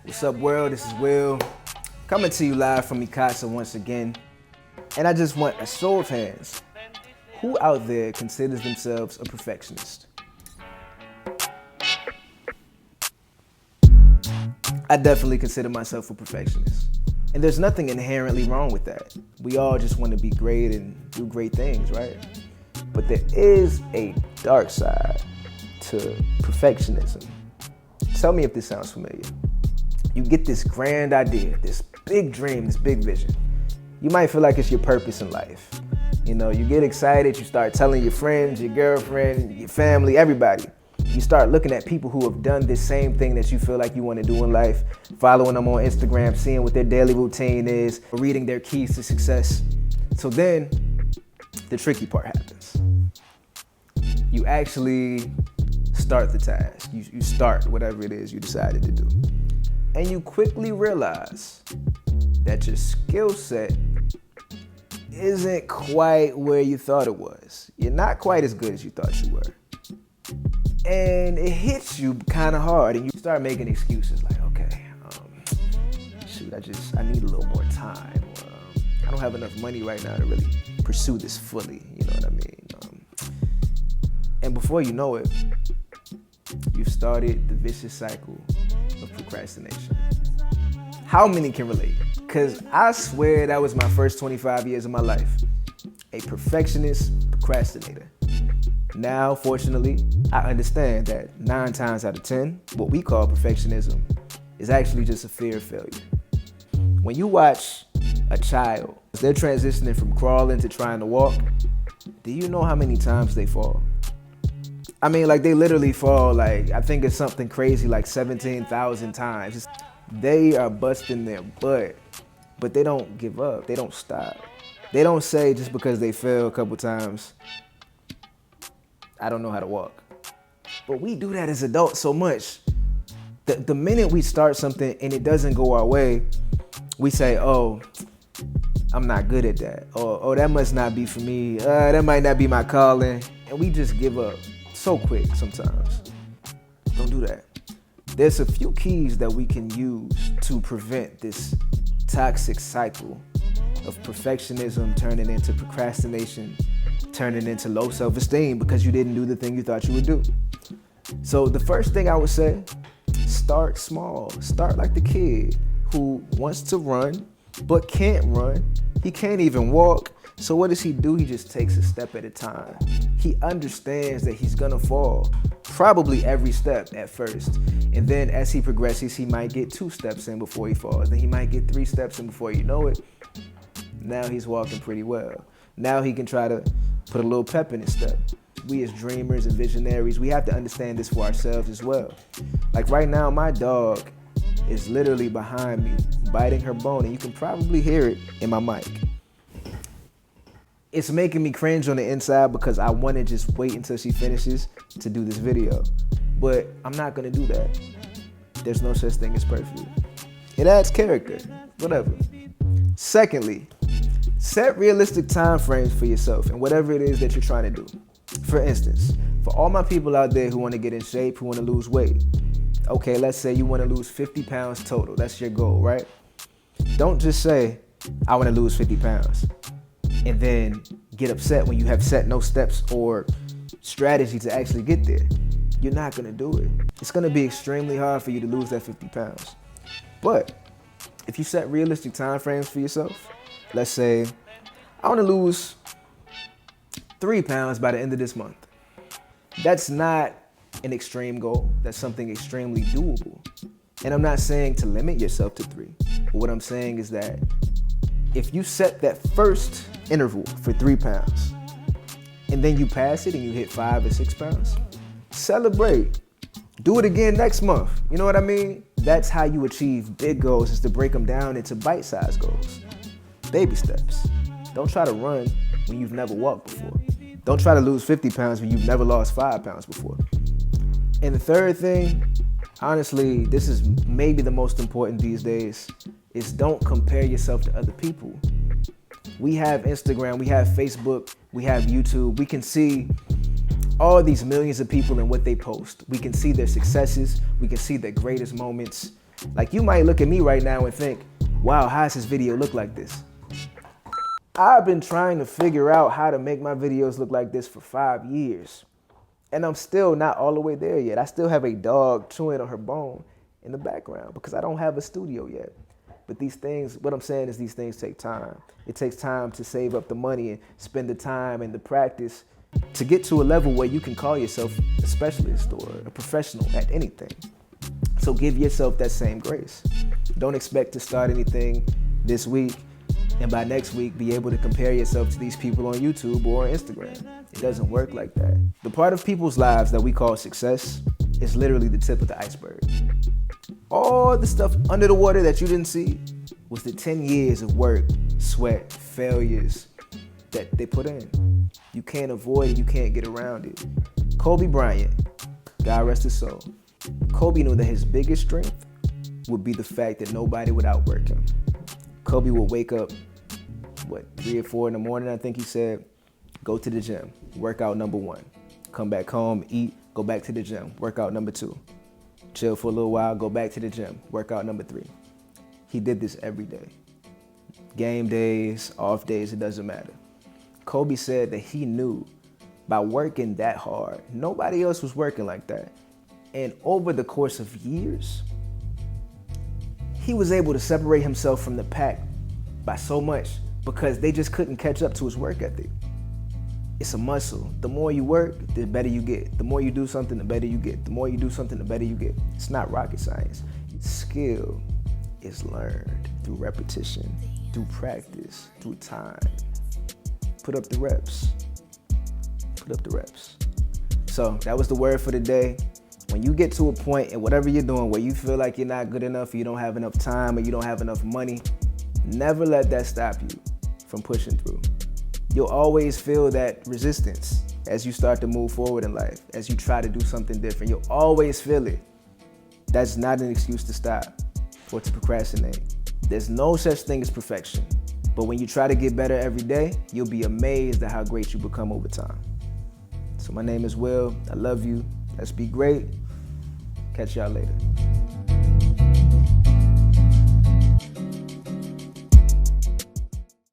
What's up, world? This is Will, coming to you live from Mikasa once again. And I just want a show of hands. Who out there considers themselves a perfectionist? I definitely consider myself a perfectionist. And there's nothing inherently wrong with that. We all just want to be great and do great things, right? But there is a dark side to perfectionism. Tell me if this sounds familiar. You get this grand idea, this big dream, this big vision. You might feel like it's your purpose in life. You know, you get excited, you start telling your friends, your girlfriend, your family, everybody. You start looking at people who have done this same thing that you feel like you want to do in life, following them on Instagram, seeing what their daily routine is, reading their keys to success. So then the tricky part happens. You actually start the task. You start whatever it is you decided to do. And you quickly realize that your skill set isn't quite where you thought it was. You're not quite as good as you thought you were. And it hits you kind of hard, and you start making excuses like, okay, shoot, I need a little more time, or I don't have enough money right now to really pursue this fully, you know what I mean? And before you know it, you've started the vicious cycle of procrastination. How many can relate? Because I swear that was my first 25 years of my life. A perfectionist procrastinator. Now, fortunately, I understand that 9 times out of 10, what we call perfectionism is actually just a fear of failure. When you watch a child, they're transitioning from crawling to trying to walk, do you know how many times they fall? I mean, like, they literally fall, like, I think it's something crazy, like 17,000 times. They are busting their butt, but they don't give up. They don't stop. They don't say just because they fail a couple times, I don't know how to walk. But we do that as adults so much. The minute we start something and it doesn't go our way, we say, oh, I'm not good at that. Or, oh, that must not be for me. That might not be my calling. And we just give up so quick sometimes. Don't do that. There's a few keys that we can use to prevent this toxic cycle of perfectionism turning into procrastination, turning into low self-esteem because you didn't do the thing you thought you would do. So the first thing I would say, start small. Start like the kid who wants to run but can't run. He can't even walk. So what does he do? He just takes a step at a time. He understands that he's gonna fall, probably every step at first. And then as he progresses, he might get 2 steps in before he falls. Then he might get 3 steps in before you know it. Now he's walking pretty well. Now he can try to put a little pep in his step. We as dreamers and visionaries, we have to understand this for ourselves as well. Like right now, my dog is literally behind me, biting her bone, and you can probably hear it in my mic. It's making me cringe on the inside because I want to just wait until she finishes to do this video. But I'm not gonna do that. There's no such thing as perfect. It adds character, whatever. Secondly, set realistic time frames for yourself and whatever it is that you're trying to do. For instance, for all my people out there who want to get in shape, who want to lose weight. Okay, let's say you want to lose 50 pounds total. That's your goal, right? Don't just say, I want to lose 50 pounds. And then get upset when you have set no steps or strategy to actually get there. You're not gonna do it. It's gonna be extremely hard for you to lose that 50 pounds. But if you set realistic time frames for yourself, let's say, I wanna lose 3 pounds by the end of this month. That's not an extreme goal. That's something extremely doable. And I'm not saying to limit yourself to 3. But what I'm saying is that if you set that first interval for 3 pounds, and then you pass it and you hit 5 or 6 pounds, celebrate. Do it again next month. You know what I mean? That's how you achieve big goals, is to break them down into bite-sized goals. Baby steps. Don't try to run when you've never walked before. Don't try to lose 50 pounds when you've never lost 5 pounds before. And the third thing, honestly, this is maybe the most important these days, is don't compare yourself to other people. We have Instagram, we have Facebook, we have YouTube. We can see all these millions of people and what they post. We can see their successes. We can see their greatest moments. Like, you might look at me right now and think, wow, how does this video look like this? I've been trying to figure out how to make my videos look like this for 5 years. And I'm still not all the way there yet. I still have a dog chewing on her bone in the background because I don't have a studio yet. But these things, what I'm saying is these things take time. It takes time to save up the money and spend the time and the practice to get to a level where you can call yourself a specialist or a professional at anything. So give yourself that same grace. Don't expect to start anything this week and by next week be able to compare yourself to these people on YouTube or on Instagram. It doesn't work like that. The part of people's lives that we call success is literally the tip of the iceberg. All the stuff under the water that you didn't see was the 10 years of work, sweat, failures that they put in. You can't avoid it, you can't get around it. Kobe Bryant, God rest his soul. Kobe knew that his biggest strength would be the fact that nobody would outwork him. Kobe would wake up, 3 or 4 in the morning, I think he said, go to the gym, workout number 1. Come back home, eat, go back to the gym, workout number 2. Chill for a little while, go back to the gym, workout number 3. He did this every day. Game days, off days, it doesn't matter. Kobe said that he knew by working that hard, nobody else was working like that. And over the course of years, he was able to separate himself from the pack by so much because they just couldn't catch up to his work ethic. It's a muscle. The more you work, the better you get. The more you do something, the better you get. The more you do something, the better you get. It's not rocket science. Skill is learned through repetition, through practice, through time. Put up the reps. Put up the reps. So that was the word for the day. When you get to a point in whatever you're doing where you feel like you're not good enough, or you don't have enough time, or you don't have enough money, never let that stop you from pushing through. You'll always feel that resistance as you start to move forward in life, as you try to do something different. You'll always feel it. That's not an excuse to stop or to procrastinate. There's no such thing as perfection. But when you try to get better every day, you'll be amazed at how great you become over time. So my name is Will. I love you. Let's be great. Catch y'all later.